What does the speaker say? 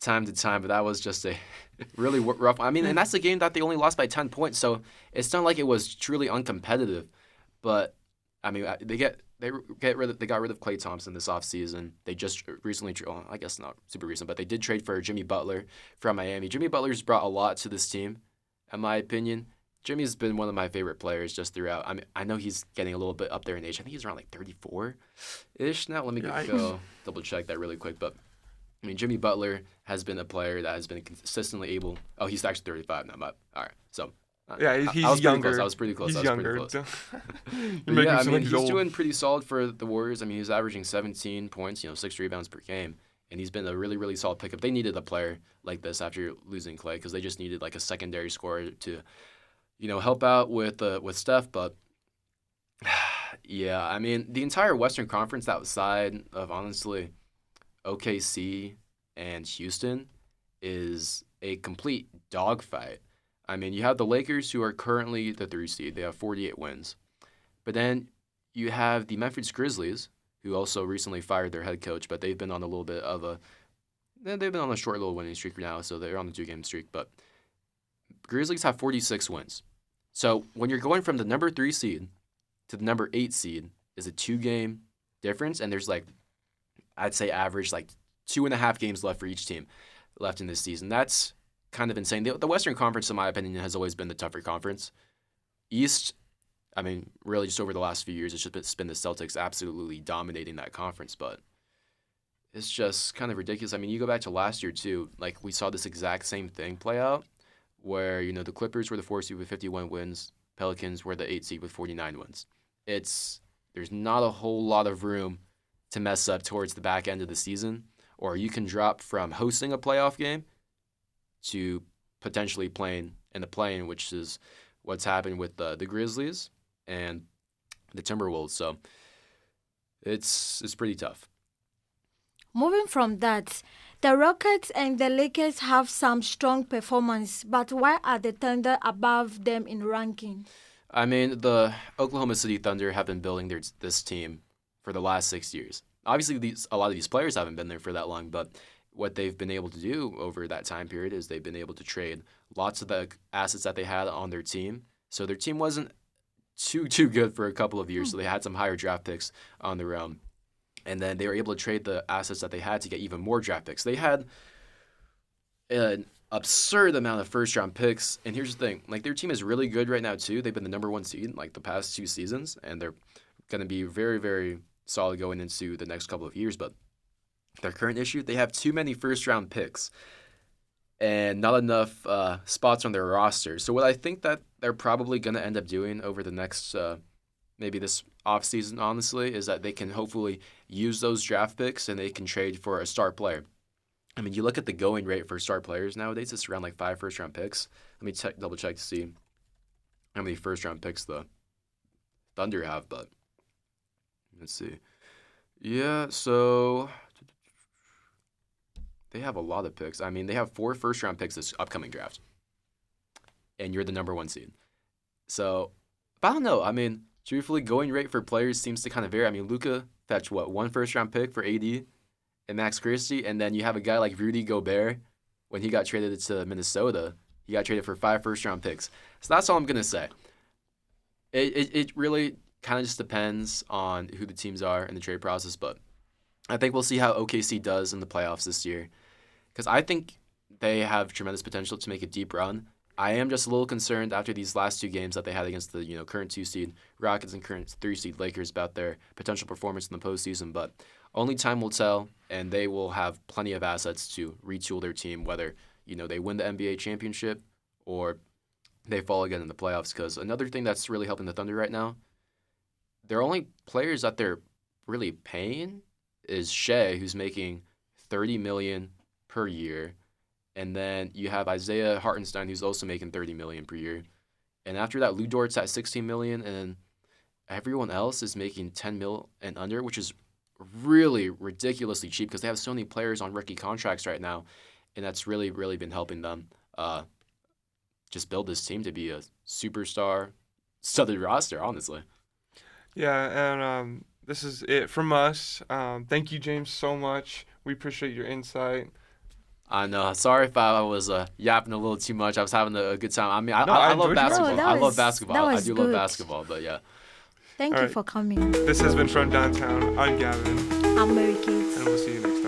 time to time, but that was just a really rough. I mean, and that's a game that they only lost by 10 points, so it's not like it was truly uncompetitive. But I mean, they got rid of Klay Thompson this offseason. They just recently, well, I guess not super recent, but they did trade for Jimmy Butler from Miami. Jimmy Butler's brought a lot to this team, in my opinion. Jimmy's been one of my favorite players just throughout. I mean, I know he's getting a little bit up there in age. I think he's around like 34 ish now. Let me Yikes. go double check that really quick. But I mean, Jimmy Butler has been a player that has been consistently able. Oh, he's actually 35 now. But all right, so Yeah, I was he's pretty close. younger. I was pretty close. He's I was pretty younger. close. You're But making yeah, him I seem mean, like he's he's old. doing pretty solid for the Warriors. I mean, he's averaging 17 points, 6 rebounds per game, and he's been a really, really solid pickup. They needed a player like this after losing Clay because they just needed like a secondary scorer to, help out with Steph. But yeah, I mean, the entire Western Conference outside of honestly OKC and Houston is a complete dogfight. I mean, you have the Lakers who are currently the 3 seed. They have 48 wins. But then you have the Memphis Grizzlies, who also recently fired their head coach, but they've been on a little bit of a they've been on a short little winning streak now, so they're on the 2 game streak. But Grizzlies have 46 wins. So when you're going from the number 3 seed to the number 8 seed is a 2 game difference, and there's like I'd say average like 2.5 games left for each team left in this season. That's kind of insane. The Western Conference, in my opinion, has always been the tougher conference. East, I mean, really just over the last few years, it's been the Celtics absolutely dominating that conference, but it's just kind of ridiculous. I mean, you go back to last year, too. Like, we saw this exact same thing play out where, the Clippers were the 4 seed with 51 wins, Pelicans were the 8 seed with 49 wins. There's not a whole lot of room to mess up towards the back end of the season, or you can drop from hosting a playoff game to potentially playing in the play-in, which is what's happened with the Grizzlies and the Timberwolves. So it's pretty tough. Moving from that, the Rockets and the Lakers have some strong performance, but why are the Thunder above them in ranking? I mean, the Oklahoma City Thunder have been building this team for the last 6 years. Obviously, a lot of these players haven't been there for that long, but what they've been able to do over that time period is they've been able to trade lots of the assets that they had on their team. So their team wasn't too good for a couple of years, so they had some higher draft picks on their own. And then they were able to trade the assets that they had to get even more draft picks. They had an absurd amount of first round picks. And here's the thing, like their team is really good right now too. They've been the number 1 seed like the past 2 seasons, and they're going to be very, very solid going into the next couple of years. But their current issue, they have too many first round picks and not enough spots on their roster. So what I think that they're probably going to end up doing over the next maybe this offseason, honestly, is that they can hopefully use those draft picks and they can trade for a star player. I mean, you look at the going rate for star players nowadays, it's around like 5 first round picks. Let me double check to see how many first round picks the Thunder have, but let's see. Yeah, so they have a lot of picks. I mean, they have 4 first round picks this upcoming draft, and you're the number 1 seed. So, but I don't know. I mean, truthfully, going rate for players seems to kind of vary. I mean, Luka fetched what, 1 first round pick for AD and Max Christie, and then you have a guy like Rudy Gobert. When he got traded to Minnesota, he got traded for 5 first round picks. So that's all I'm gonna say. It really kind of just depends on who the teams are in the trade process, but I think we'll see how OKC does in the playoffs this year, because I think they have tremendous potential to make a deep run. I am just a little concerned after these last 2 games that they had against the current 2 seed Rockets and current 3 seed Lakers about their potential performance in the postseason. But only time will tell, and they will have plenty of assets to retool their team, whether they win the NBA championship or they fall again in the playoffs. Because another thing that's really helping the Thunder right now, their only players that they're really paying is Shea, who's making $30 million per year. And then you have Isaiah Hartenstein, who's also making $30 million per year. And after that, Lou Dort's at $16 million, and then everyone else is making $10 million and under, which is really ridiculously cheap because they have so many players on rookie contracts right now, and that's really, really been helping them just build this team to be a superstar studded roster, honestly. Yeah, and this is it from us. Thank you, James, so much. We appreciate your insight. I know. Sorry if I was yapping a little too much. I was having a good time. I mean, No, I I love enjoyed it. basketball. No, that I love was- basketball. that I was do love good. basketball, but yeah. Thank you Alright. for coming. This has been From Downtown. I'm Gavin, I'm Mary Kate. and we'll see you next time.